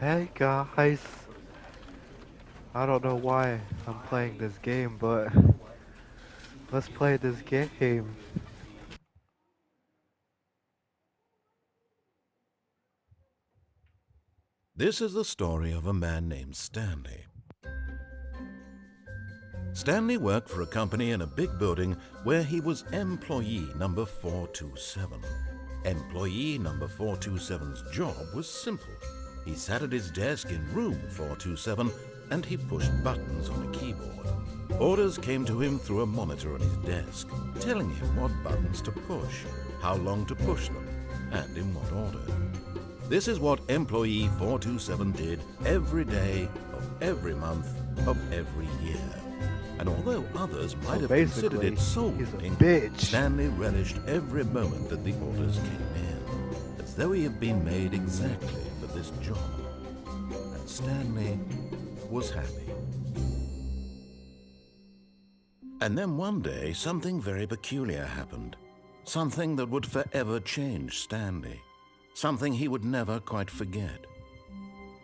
Hey guys, I don't know why I'm playing this game, but let's play this game. This is the story of a man named Stanley. Stanley worked for a company in a big building where he was employee number 427. Employee number 427's job was simple. He sat at his desk in room 427 and he pushed buttons on a keyboard. Orders came to him through a monitor on his desk, telling him what buttons to push, how long to push them, and in what order. This is what employee 427 did every day of every month of every year. And although others might have considered Basically, it soul he's a winning, bitch. Stanley relished every moment that the orders came in, as though he had been made exactly for this job. And Stanley was happy. And then one day, something very peculiar happened. Something that would forever change Stanley. Something he would never quite forget.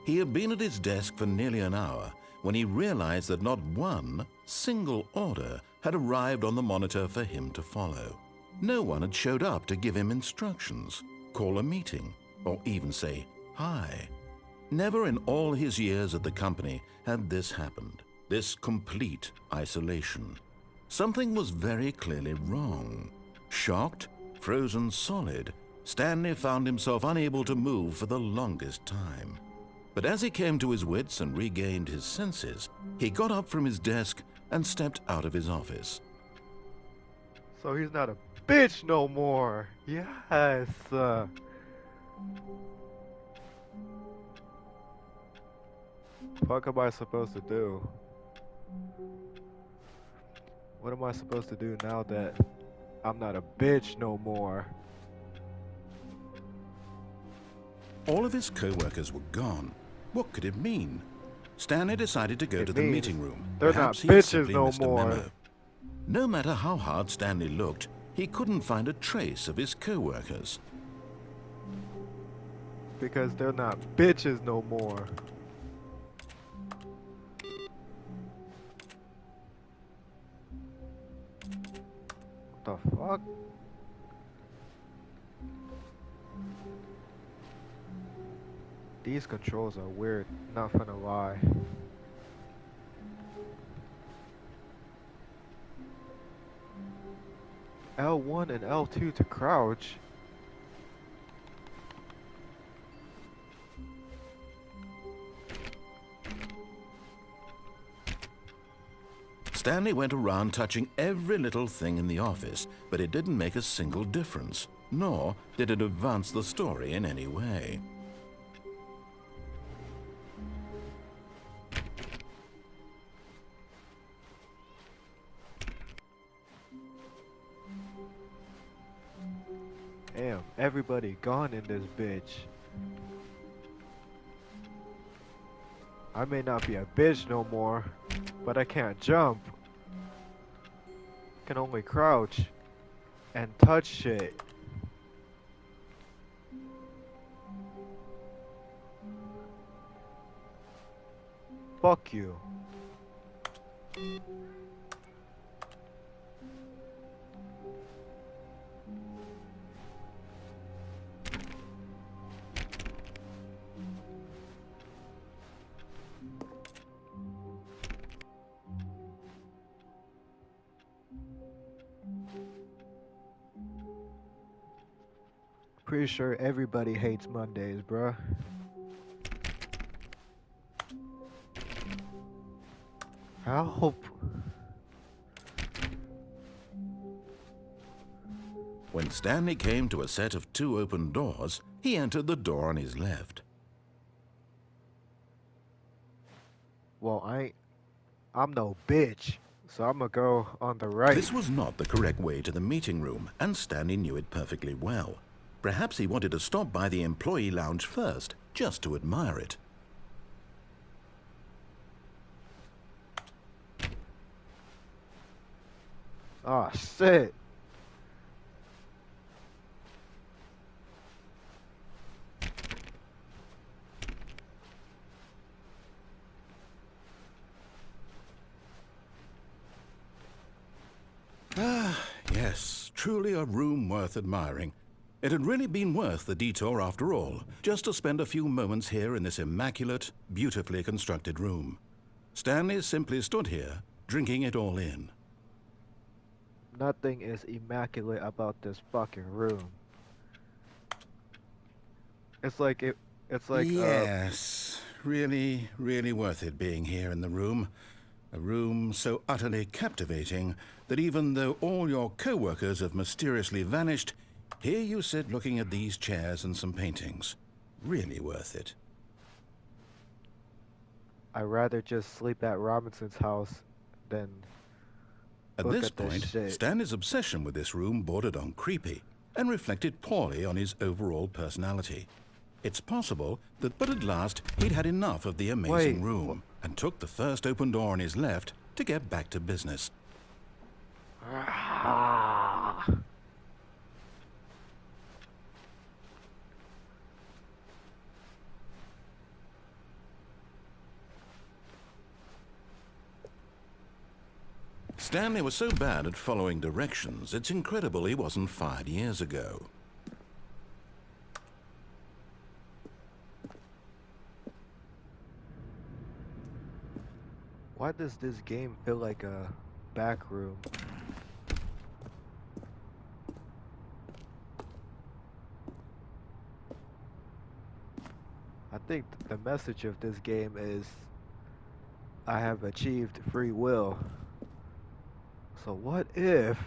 He had been at his desk for nearly an hour when he realized that not one single order had arrived on the monitor for him to follow. No one had showed up to give him instructions, call a meeting, or even say hi. Never in all his years at the company had this happened, this complete isolation. Something was very clearly wrong. Shocked, frozen solid, Stanley found himself unable to move for the longest time. But as he came to his wits and regained his senses, he got up from his desk and stepped out of his office. So he's not a bitch no more. Yes. Fuck am I supposed to do? What am I supposed to do now that I'm not a bitch no more? All of his co-workers were gone. What could it mean? Stanley decided to go to It the means meeting room. they're not Perhaps he had bitches simply no missed a more. memo. No matter how hard Stanley looked, he couldn't find a trace of his co-workers. Because they're not bitches no more. What the fuck? These controls are weird, not gonna lie. L1 and L2 to crouch. Stanley went around touching every little thing in the office, but it didn't make a single difference, nor did it advance the story in any way. Damn, everybody gone in this bitch. I may not be a bitch no more, but I can't jump. Can only crouch and touch shit. Fuck you. Pretty sure everybody hates Mondays, bruh. Help. When Stanley came to a set of two open doors, he entered the door on his left. Well, I'm no bitch, so I'm gonna go on the right. This was not the correct way to the meeting room, and Stanley knew it perfectly well. Perhaps he wanted to stop by the employee lounge first, just to admire it. Ah, shit. Truly a room worth admiring. It had really been worth the detour after all, just to spend a few moments here in this immaculate, beautifully constructed room. Stanley simply stood here, drinking it all in. Nothing is immaculate about this fucking room. It's like it. It's like Yes, really, really worth it being here in the room. A room so utterly captivating that even though all your co-workers have mysteriously vanished, here you sit looking at these chairs and some paintings. Really worth it. I'd rather just sleep at Robinson's house than At look this at this point, shit. Stanley's obsession with this room bordered on creepy and reflected poorly on his overall personality. It's possible that, but at last, he'd had enough of the amazing Wait, room and took the first open door on his left to get back to business. Ah. Stanley was so bad at following directions, it's incredible he wasn't fired years ago. Why does this game feel like a back room? I think the message of this game is I have achieved free will. So what if